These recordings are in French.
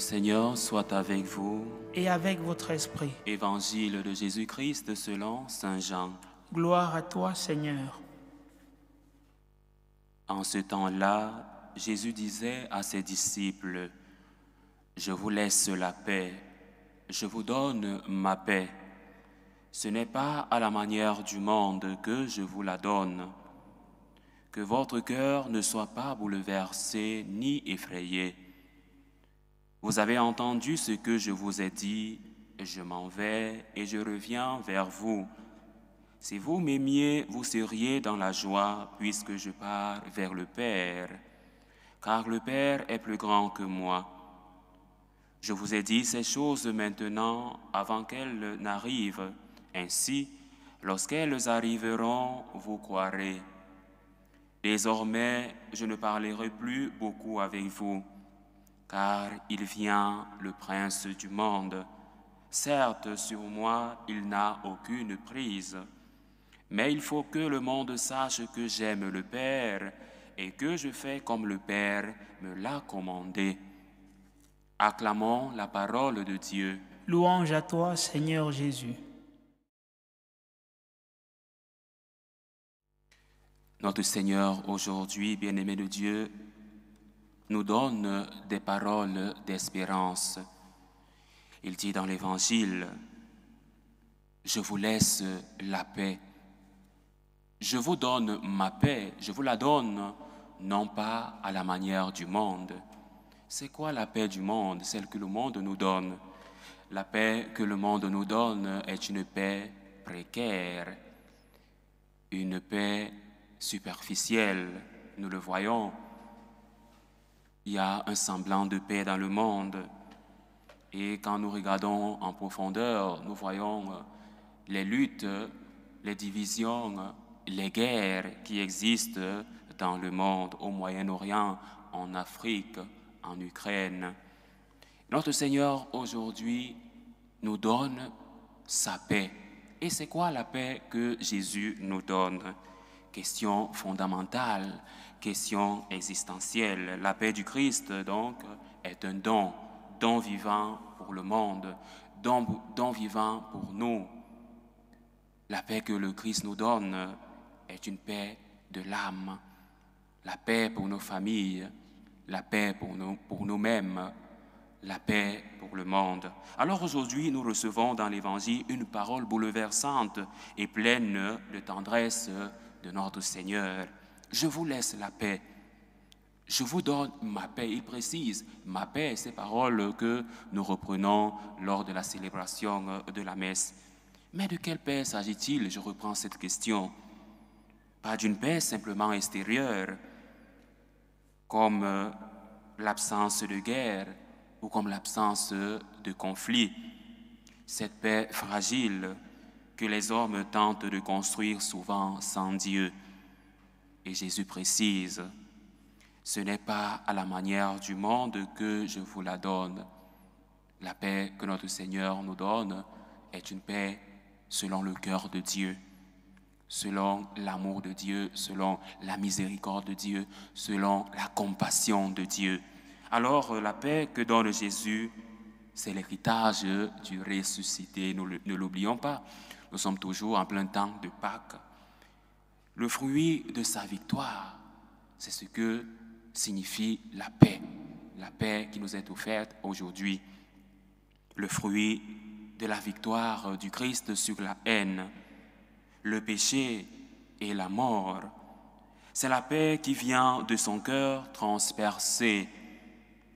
Seigneur soit avec vous. Et avec votre esprit. Évangile de Jésus-Christ selon saint Jean. Gloire à toi, Seigneur. En ce temps-là, Jésus disait à ses disciples, « Je vous laisse la paix, je vous donne ma paix. Ce n'est pas à la manière du monde que je vous la donne. Que votre cœur ne soit pas bouleversé ni effrayé. Vous avez entendu ce que je vous ai dit, je m'en vais et je reviens vers vous. Si vous m'aimiez, vous seriez dans la joie puisque je pars vers le Père, car le Père est plus grand que moi. Je vous ai dit ces choses maintenant avant qu'elles n'arrivent. Ainsi, lorsqu'elles arriveront, vous croirez. Désormais, je ne parlerai plus beaucoup avec vous, car il vient le prince du monde. Certes, sur moi, il n'a aucune prise. Mais il faut que le monde sache que j'aime le Père et que je fais comme le Père me l'a commandé. Acclamons la parole de Dieu. Louange à toi, Seigneur Jésus. Notre Seigneur, aujourd'hui, bien-aimé de Dieu, nous donne des paroles d'espérance. Il dit dans l'Évangile, « Je vous laisse la paix. Je vous donne ma paix, je vous la donne, non pas à la manière du monde. » C'est quoi la paix du monde? Celle que le monde nous donne. La paix que le monde nous donne est une paix précaire, une paix superficielle. Nous le voyons. Il y a un semblant de paix dans le monde. Et quand nous regardons en profondeur, nous voyons les luttes, les divisions, les guerres qui existent dans le monde, au Moyen-Orient, en Afrique, en Ukraine. Notre Seigneur, aujourd'hui, nous donne sa paix. Et c'est quoi la paix que Jésus nous donne? Question fondamentale, question existentielle. La paix du Christ, donc, est un don vivant pour le monde, don vivant pour nous. La paix que le Christ nous donne est une paix de l'âme, la paix pour nos familles, la paix pour nous-mêmes, la paix pour le monde. Alors aujourd'hui, nous recevons dans l'Évangile une parole bouleversante et pleine de tendresse de notre Seigneur. Je vous laisse la paix. Je vous donne ma paix. Il précise, ma paix, ces paroles que nous reprenons lors de la célébration de la messe. Mais de quelle paix s'agit-il? Je reprends cette question. Pas d'une paix simplement extérieure, comme l'absence de guerre ou comme l'absence de conflit. Cette paix fragile que les hommes tentent de construire souvent sans Dieu. Et Jésus précise, ce n'est pas à la manière du monde que je vous la donne. La paix que notre Seigneur nous donne est une paix selon le cœur de Dieu, selon l'amour de Dieu, selon la miséricorde de Dieu, selon la compassion de Dieu. Alors, la paix que donne Jésus, c'est l'héritage du ressuscité. Ne l'oublions pas, nous sommes toujours en plein temps de Pâques. Le fruit de sa victoire, c'est ce que signifie la paix qui nous est offerte aujourd'hui. Le fruit de la victoire du Christ sur la haine, le péché et la mort. C'est la paix qui vient de son cœur transpercé,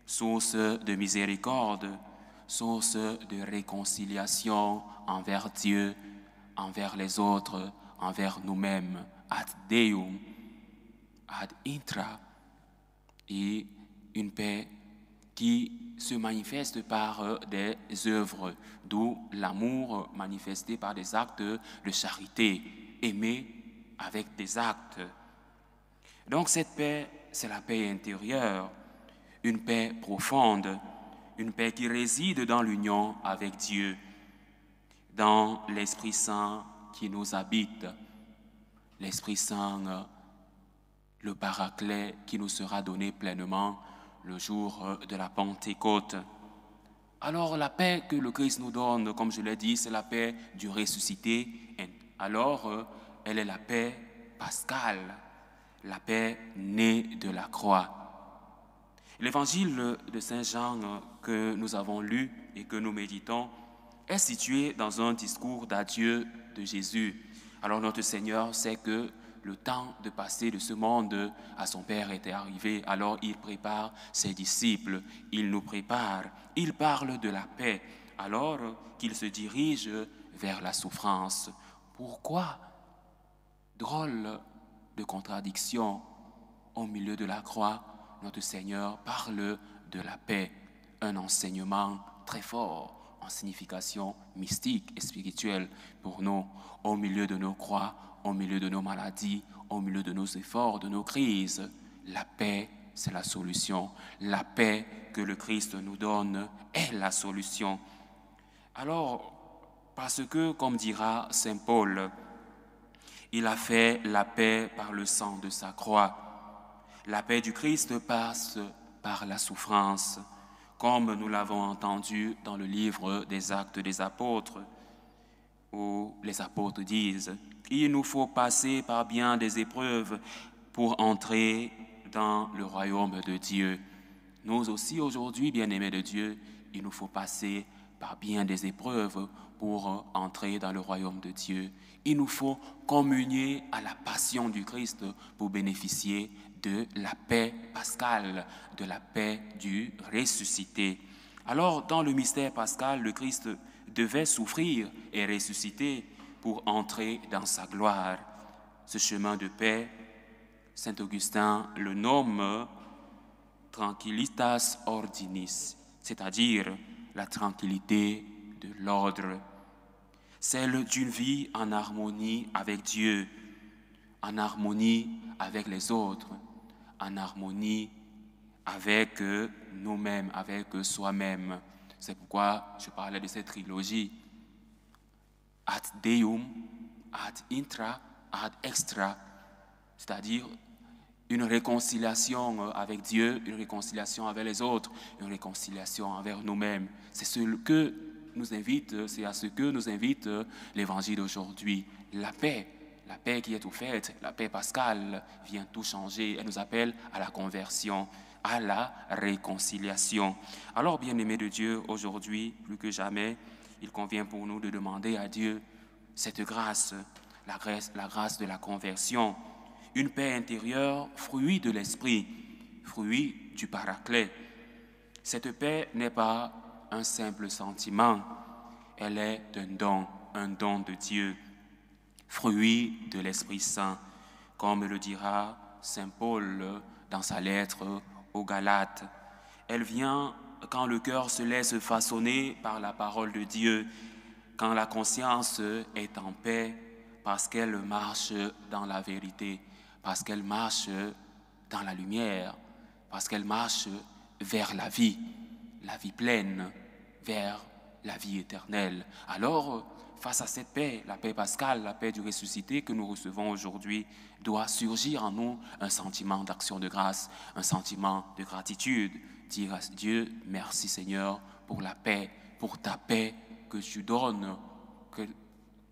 source de miséricorde, source de réconciliation envers Dieu, envers les autres, envers nous-mêmes, ad Deum, ad intra, et une paix qui se manifeste par des œuvres, d'où l'amour manifesté par des actes de charité, aimer avec des actes. Donc cette paix, c'est la paix intérieure, une paix profonde, une paix qui réside dans l'union avec Dieu, dans l'Esprit Saint qui nous habite, l'Esprit Saint, le Paraclet qui nous sera donné pleinement le jour de la Pentecôte. Alors la paix que le Christ nous donne, comme je l'ai dit, c'est la paix du ressuscité. Alors elle est la paix pascale, la paix née de la croix. L'évangile de Saint Jean que nous avons lu et que nous méditons est situé dans un discours d'adieu de Jésus. Alors notre Seigneur sait que le temps de passer de ce monde à son Père était arrivé. Alors il prépare ses disciples, il nous prépare, il parle de la paix alors qu'il se dirige vers la souffrance. Pourquoi? Drôle de contradiction. Au milieu de la croix, notre Seigneur parle de la paix, un enseignement très fort en signification mystique et spirituelle pour nous. Au milieu de nos croix, au milieu de nos maladies, au milieu de nos efforts, de nos crises, la paix, c'est la solution. La paix que le Christ nous donne est la solution. Alors, parce que, comme dira Saint Paul, il a fait la paix par le sang de sa croix. La paix du Christ passe par la souffrance, comme nous l'avons entendu dans le livre des Actes des Apôtres, où les apôtres disent « Il nous faut passer par bien des épreuves pour entrer dans le royaume de Dieu. » Nous aussi, aujourd'hui, bien-aimés de Dieu, il nous faut passer par bien des épreuves pour entrer dans le royaume de Dieu. Il nous faut communier à la passion du Christ pour bénéficier de la paix pascale, de la paix du ressuscité. Alors, dans le mystère pascal, le Christ devait souffrir et ressusciter pour entrer dans sa gloire. Ce chemin de paix, Saint Augustin le nomme Tranquillitas Ordinis, c'est-à-dire la tranquillité de l'ordre, celle d'une vie en harmonie avec Dieu, en harmonie avec les autres, en harmonie avec nous-mêmes, avec soi-même. C'est pourquoi je parlais de cette trilogie. Ad Deum, ad intra, ad extra, c'est-à-dire une réconciliation avec Dieu, une réconciliation avec les autres, une réconciliation envers nous-mêmes. C'est ce que nous invite, c'est à ce que nous invite l'évangile d'aujourd'hui. La paix qui est offerte, la paix pascale vient tout changer. Elle nous appelle à la conversion, à la réconciliation. Alors, bien-aimés de Dieu, aujourd'hui, plus que jamais, il convient pour nous de demander à Dieu cette grâce, la grâce de la conversion, une paix intérieure, fruit de l'esprit, fruit du paraclet. Cette paix n'est pas un simple sentiment, elle est un don de Dieu, fruit de l'Esprit Saint, comme le dira Saint Paul dans sa lettre aux Galates. Elle vient quand le cœur se laisse façonner par la parole de Dieu, quand la conscience est en paix, parce qu'elle marche dans la vérité, parce qu'elle marche dans la lumière, parce qu'elle marche vers la vie pleine, vers la vie éternelle. Alors, face à cette paix, la paix pascale, la paix du ressuscité que nous recevons aujourd'hui, doit surgir en nous un sentiment d'action de grâce, un sentiment de gratitude. Dire à Dieu, merci Seigneur pour la paix, pour ta paix que tu donnes,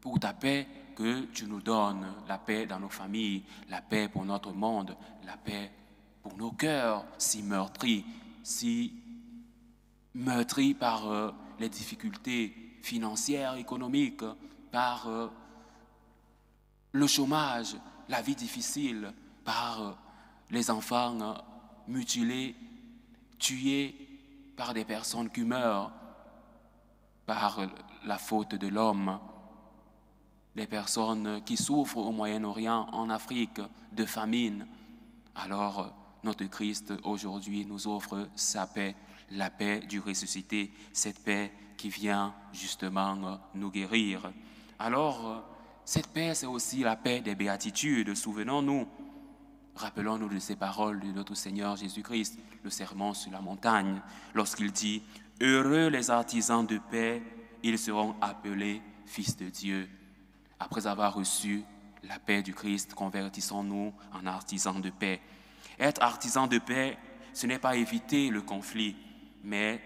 pour ta paix que tu nous donnes, la paix dans nos familles, la paix pour notre monde, la paix pour nos cœurs si meurtris par les difficultés financières, économiques, par le chômage, la vie difficile, par les enfants mutilés, tués par des personnes qui meurent, par la faute de l'homme, les personnes qui souffrent au Moyen-Orient, en Afrique, de famine. Alors, notre Christ aujourd'hui nous offre sa paix, la paix du ressuscité, cette paix qui vient justement nous guérir. Alors, cette paix, c'est aussi la paix des béatitudes. Souvenons-nous, rappelons-nous de ces paroles de notre Seigneur Jésus-Christ, le sermon sur la montagne, lorsqu'il dit « Heureux les artisans de paix, ils seront appelés fils de Dieu ». Après avoir reçu la paix du Christ, convertissons-nous en artisans de paix. Être artisan de paix, ce n'est pas éviter le conflit, mais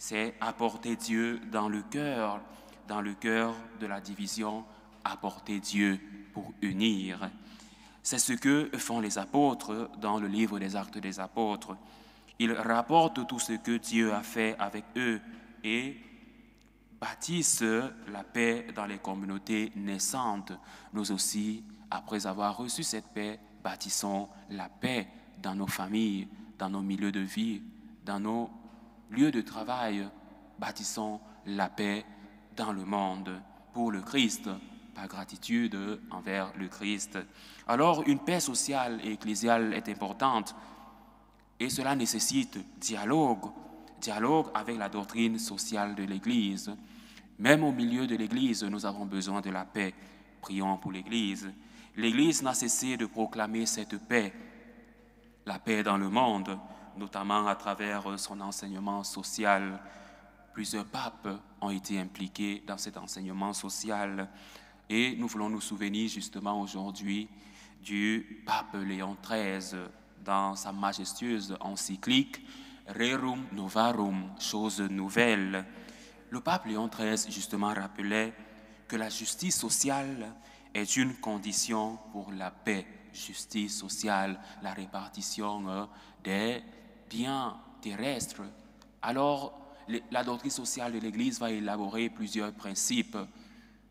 c'est apporter Dieu dans le cœur de la division, apporter Dieu pour unir. C'est ce que font les apôtres dans le livre des Actes des Apôtres. Ils rapportent tout ce que Dieu a fait avec eux et bâtissent la paix dans les communautés naissantes. Nous aussi, après avoir reçu cette paix, bâtissons la paix dans nos familles, dans nos milieux de vie, dans nos lieux de travail. Bâtissons la paix dans le monde pour le Christ, par gratitude envers le Christ. Alors, une paix sociale et ecclésiale est importante et cela nécessite dialogue avec la doctrine sociale de l'Église. Même au milieu de l'Église, nous avons besoin de la paix. Prions pour l'Église. L'Église n'a cessé de proclamer cette paix, la paix dans le monde, notamment à travers son enseignement social. Plusieurs papes ont été impliqués dans cet enseignement social et nous voulons nous souvenir justement aujourd'hui du pape Léon XIII dans sa majestueuse encyclique Rerum Novarum, chose nouvelle. Le pape Léon XIII justement rappelait que la justice sociale est une condition pour la paix. Justice sociale, la répartition des biens terrestres. Alors, la doctrine sociale de l'Église va élaborer plusieurs principes.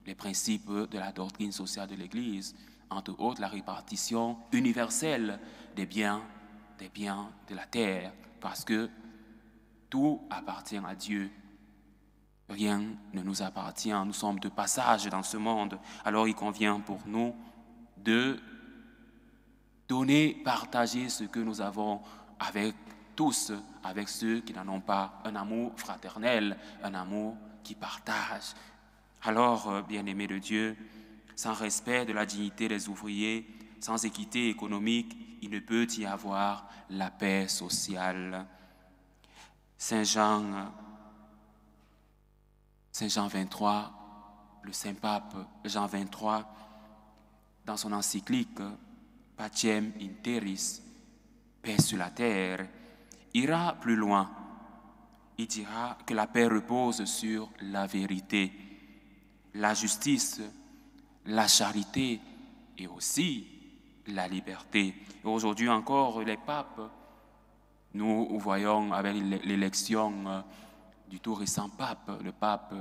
Les principes de la doctrine sociale de l'Église, entre autres la répartition universelle des biens de la terre, parce que tout appartient à Dieu. Rien ne nous appartient, nous sommes de passage dans ce monde. Alors il convient pour nous de donner, partager ce que nous avons avec tous, avec ceux qui n'en ont pas, un amour fraternel, un amour qui partage. Alors, bien-aimés de Dieu, sans respect de la dignité des ouvriers, sans équité économique, il ne peut y avoir la paix sociale. Saint Jean 23, le Saint-Pape Jean 23, dans son encyclique Pacem in terris, paix sur la terre, ira plus loin. Il dira que la paix repose sur la vérité, la justice, la charité et aussi la liberté. Et aujourd'hui encore, les papes, nous voyons avec l'élection du tout récent pape, le pape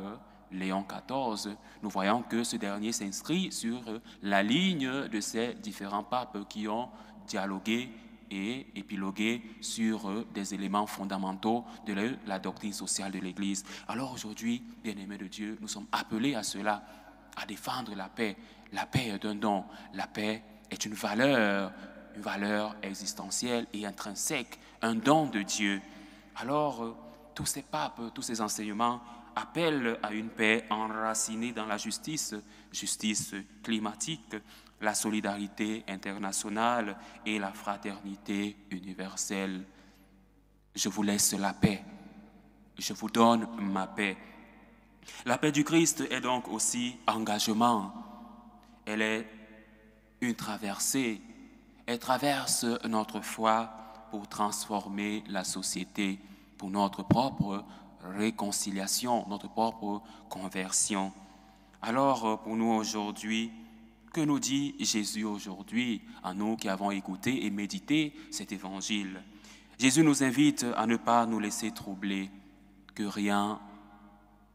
Léon XIV, nous voyons que ce dernier s'inscrit sur la ligne de ces différents papes qui ont dialogué et épilogué sur des éléments fondamentaux de la doctrine sociale de l'Église. Alors aujourd'hui, bien-aimés de Dieu, nous sommes appelés à cela, à défendre la paix. La paix est un don, la paix est une valeur existentielle et intrinsèque, un don de Dieu. Alors, tous ces papes, tous ces enseignements appellent à une paix enracinée dans la justice climatique, la solidarité internationale et la fraternité universelle. Je vous laisse la paix, je vous donne ma paix. La paix du Christ est donc aussi engagement. Elle est une traversée. Elle traverse notre foi pour transformer la société, pour notre propre réconciliation, notre propre conversion. Alors, pour nous aujourd'hui, que nous dit Jésus aujourd'hui à nous qui avons écouté et médité cet évangile? Jésus nous invite à ne pas nous laisser troubler, que rien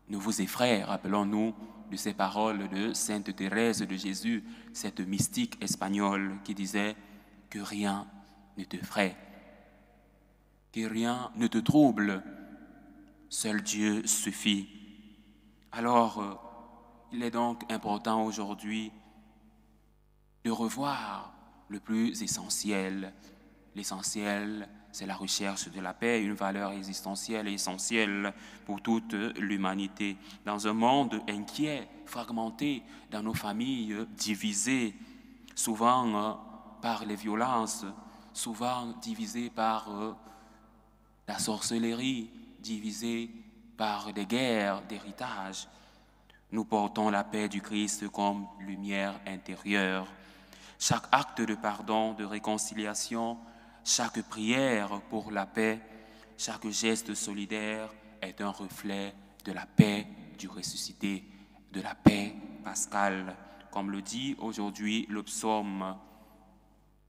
ne vous effraie. Rappelons-nous de ces paroles de Sainte Thérèse de Jésus, cette mystique espagnole qui disait que rien ne te fraie, que rien ne te trouble, seul Dieu suffit. Alors, il est donc important aujourd'hui de revoir le plus essentiel. L'essentiel, c'est la recherche de la paix, une valeur existentielle et essentielle pour toute l'humanité. Dans un monde inquiet, fragmenté, dans nos familles divisées, souvent par les violences, souvent divisées par la sorcellerie, divisées par des guerres d'héritage, nous portons la paix du Christ comme lumière intérieure. Chaque acte de pardon, de réconciliation, chaque prière pour la paix, chaque geste solidaire est un reflet de la paix du ressuscité, de la paix pascale. Comme le dit aujourd'hui le psaume,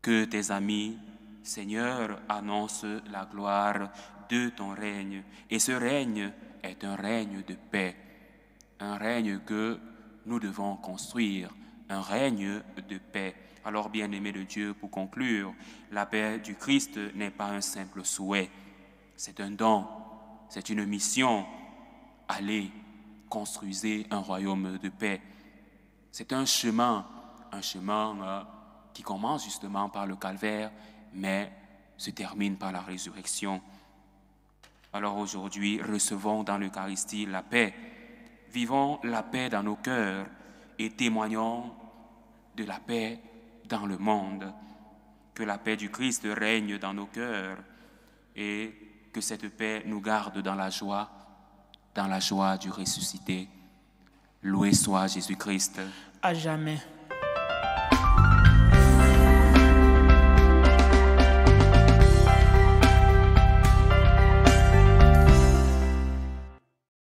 que tes amis, Seigneur, annoncent la gloire de ton règne. Et ce règne est un règne de paix, un règne que nous devons construire, un règne de paix. Alors, bien-aimés de Dieu, pour conclure, la paix du Christ n'est pas un simple souhait, c'est un don, c'est une mission. Allez, construisez un royaume de paix. C'est un chemin qui commence justement par le calvaire, mais se termine par la résurrection. Alors aujourd'hui, recevons dans l'Eucharistie la paix. Vivons la paix dans nos cœurs et témoignons de la paix dans le monde. Que la paix du Christ règne dans nos cœurs et que cette paix nous garde dans la joie du ressuscité. Loué soit Jésus-Christ. À jamais.